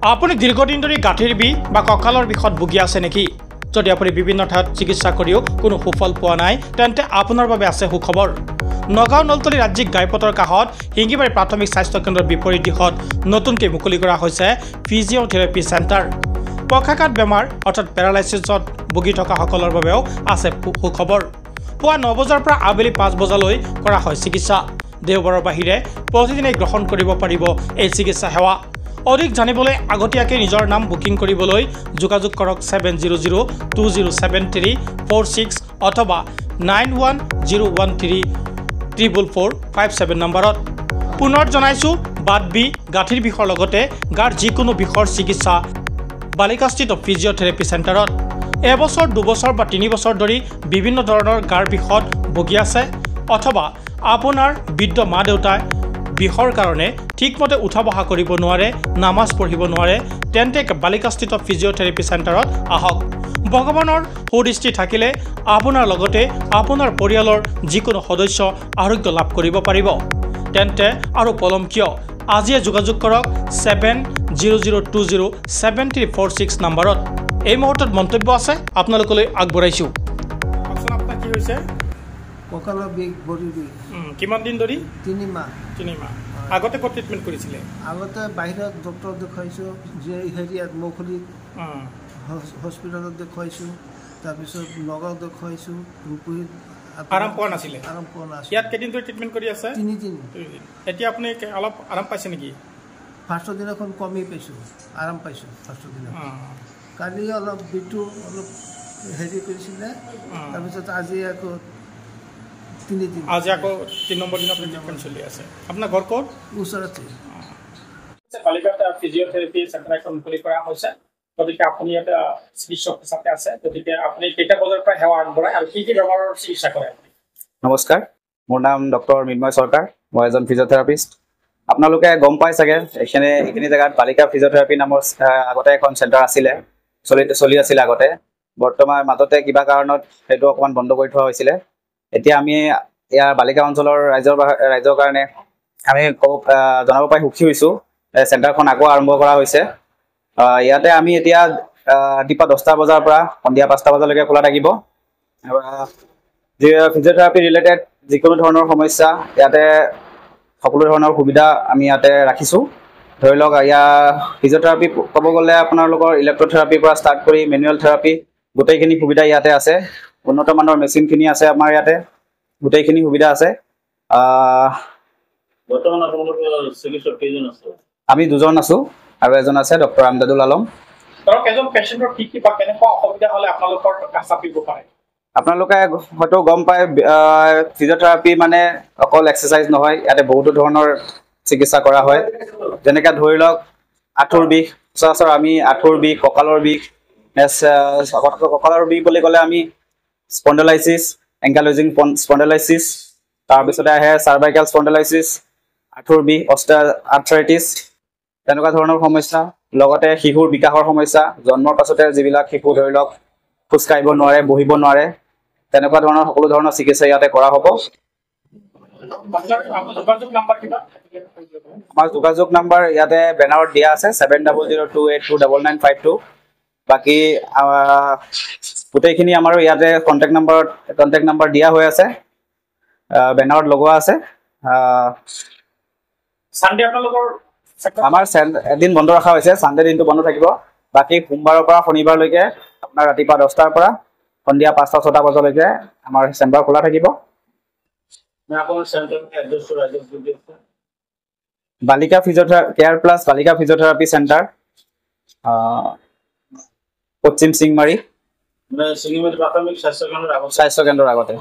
আপুনি দীৰ্ঘদিন ধৰি গাঁঠিৰ বিষ বা কঁকালৰ বিষত ভুগি আছে নেকি? যদি আপুনি বিভিন্ন ঠাইত চিকিৎসা কৰিও কোনো সুফল পোৱা নাই তেন্তে আপোনাৰ বাবে আছে সুখবৰ। নগাঁও নলতলী ৰাজ্যিক ঘাইপথৰ কাষত হিঙ্গিবাৰী প্ৰাথমিক স্বাস্থ্য কেন্দ্ৰৰ বিপৰীত দিশত নতুনকৈ মুকলি কৰা হৈছে ফিজিঅ'থেৰাপি চেণ্টাৰ। পক্ষাঘাত বেমাৰ অৰ্থাৎ পেৰালাইচিছত ভুগি থকাসকলৰ বাবেও আছে সুখবৰ। পুৱা 9 বজাৰ পৰা আবেলি 5 বজালৈ কৰা হয় চিকিৎসা। দেওবাৰৰ বাহিৰে প্ৰতিদিনে গ্ৰহণ কৰিব পাৰিব এই চিকিৎসা সেৱা। অধিক জানিবলৈ আগতীয়াকৈ নিজৰ নাম বুকিং কৰিবলৈ যোগাযোগ কৰক 7002073446 অথবা 9101344457 নম্বৰত। পুনৰ জনাইছোঁ, বাত বিষ, গাঁঠিৰ বিষৰ লগতে গাৰ যিকোনো বিষৰ চিকিৎসা বালিকাস্থিত ফিজিঅ'থেৰাপি চেণ্টাৰত। এবছৰ 2 বছৰ বা 3 বছৰ ধৰি বিভিন্ন ধৰণৰ গাৰ বিষত ভুগি আছে অথবা আপোনাৰ বৃদ্ধ মা দেউতাই বিষৰ কাৰণে ঠিকমতে উঠা বহা কৰিব নোৱাৰে, নামাজ পঢ়িব নোৱাৰে, তেন্তে বালিকাস্থিত ফিজিঅ'থেৰাপি চেণ্টাৰত আহক। ভগৱানৰ সুদৃষ্টি থাকিলে আপোনাৰ লগতে আপোনাৰ পৰিয়ালৰ যিকোনো সদস্য আৰোগ্য লাভ কৰিব পাৰিব। তেন্তে আৰু পলম কিয়? আজিয়ে যোগাযোগ কৰক 7002073446 নম্বৰত। এই মুহূৰ্তত মন্তব্য আছে আপোনালোকলৈ আগবঢ়াইছোঁ। আপোনাৰ কি হৈছে? কঁকালৰ বিষ, ভৰিৰ বিষ। কিমান দিন ধৰি? 3 মাহ। 3 মাহ। আগতে ক'ত ট্ৰিটমেণ্ট কৰিছিলে? আগতে বাহিৰত ডক্টৰ দেখুৱাইছোঁ, হেৰিয়াত মৌখুলিত হস্পিটেলত দেখুৱাইছোঁ, তাৰপিছত নগাঁও দেখুৱাইছোঁ, ৰূপহীত। আৰাম পোৱা নাছিলে? আৰাম পোৱা নাছিলে। ইয়াত কেইদিন ধৰি ট্ৰিটমেণ্ট কৰি আছে? 3 দিন। এতিয়া আপুনি অলপ আৰাম পাইছে নেকি? ফাৰ্ষ্টৰ দিনাখন কমি পাইছোঁ, আৰাম পাইছোঁ ফাৰ্ষ্টৰ দিনা। কালি অলপ বিষটো অলপ হেৰি কৰিছিলে, তাৰপিছত আজি আকৌ 3 দিন। আজি আকৌ 3 নম্বৰ দিনত ট্ৰিটমেণ্ট চলি আছে। আপোনাৰ ঘৰ ক'ত? ওচৰতে। বালিকাত ফিজিঅ'থেৰাপি চেণ্টাৰ এখন মুকলি কৰা হৈছে। গতিকে আপুনি ইয়াত চিকিৎসক হিচাপে আছে, গতিকে আপুনি কেইটা বজাৰ পৰা সেৱা আগবঢ়ায় আৰু কি কি বেমাৰৰ চিকিৎসা কৰে? নমস্কাৰ, মোৰ নাম ডক্টৰ মৃন্ময় চৰকাৰ। মই এজন ফিজিঅ'থেৰাপিষ্ট। আপোনালোকে গম পাই চাগে এইখিনি জেগাত বালিকা ফিজিঅ'থেৰাপি নামৰ আগতে এখন চেণ্টাৰ আছিলে, চলি আছিলে আগতে। বৰ্তমান মাজতে কিবা কাৰণত সেইটো অকণমান বন্ধ কৰি থোৱা হৈছিলে। এতিয়া আমি ইয়াৰ বালিকা অঞ্চলৰ ৰাইজৰ কাৰণে আমি জনাব পাই সুখী হৈছোঁ, চেণ্টাৰখন আকৌ আৰম্ভ কৰা হৈছে। ইয়াতে আমি এতিয়া ৰাতিপুৱা 10টা বজাৰ পৰা সন্ধিয়া 5টা বজালৈকে খোলা থাকিব। ফিজিঅ'থেৰাপি ৰিলেটেড যিকোনো ধৰণৰ সমস্যা ইয়াতে সকলো ধৰণৰ সুবিধা আমি ইয়াতে ৰাখিছোঁ। ধৰি লওক ইয়াৰ ফিজিঅ'থেৰাপি ক'ব গ'লে আপোনালোকৰ ইলেক্ট্ৰথেৰাপিৰ পৰা ষ্টাৰ্ট কৰি মেনুৱেল থেৰাপি গোটেইখিনি সুবিধা ইয়াতে আছে। উন্নত মানৰ মেচিনখিনি আছে আমাৰ ইয়াতে, গোটেইখিনি সুবিধা আছে। বৰ্তমান আপোনালোকৰ চিকিৎসক কেইজন আছে? আমি 2জন আছোঁ আৰু এজন আছে ডক্টৰ আমদাদুল আলম। ধৰক এজন পেচেণ্টৰ কি বা কেনেকুৱা অসুবিধা হ'লে আপোনালোকৰ কাষ চাপিব পাৰে? আপোনালোকে হয়তো গম পায়, ফিজিঅ'থেৰাপি মানে অকল এক্সাৰচাইজ নহয়, ইয়াতে বহুতো ধৰণৰ চিকিৎসা কৰা হয়। যেনেকৈ ধৰি লওক আঁঠুৰ বিষ, সচৰাচৰ আমি আঁঠুৰ বিষ, কঁকালৰ বিষ, কঁকালৰ বিষ বুলি ক'লে আমি স্পণ্ডেলাইচিছ, এংকালজিং স্পণ্ডেলাইচিছ, তাৰপিছতে আহে চাৰ্ভাইকেল স্পণ্ডেলাইচিছ, আঁঠুৰ বিষ, আৰ্থ্ৰাইটিছ, তেনেকুৱা ধৰণৰ সমস্যা। লগতে শিশুৰ বিকাশৰ সমস্যা, জন্মৰ পাছতে যিবিলাক শিশু ধৰি লওক খোজকাঢ়িব নোৱাৰে, বহিব নোৱাৰে, তেনেকুৱা ধৰণৰ সকলো ধৰণৰ চিকিৎসা ইয়াতে কৰা হ'ব। আমাৰ যোগাযোগ নাম্বাৰ ইয়াতে বেনাৰত দিয়া আছে 7002829952। বাকী গোটেইখিনি আমাৰো ইয়াতে কণ্টেক্ট নাম্বাৰ দিয়া হৈ আছে, বেনাৰত লগোৱা আছে। চানডে আপোনালোকৰ আমাৰ এদিন বন্ধ ৰখা হৈছে, চানডে দিনটো বন্ধ থাকিব। বাকী সোমবাৰৰ পৰা শনিবাৰলৈকে আপোনাৰ ৰাতিপুৱা 10টাৰ পৰা সন্ধিয়া 5টা-6টা বজালৈকে আমাৰ চেম্বাৰ খোলা থাকিব। বালিকা কেয়াৰ প্লাছ বালিকা ফিজিঅ'থেৰাপি চেণ্টাৰ, পশ্চিম চিংমাৰী প্ৰাথমিক স্বাস্থ্য কেন্দ্ৰৰ আগতে।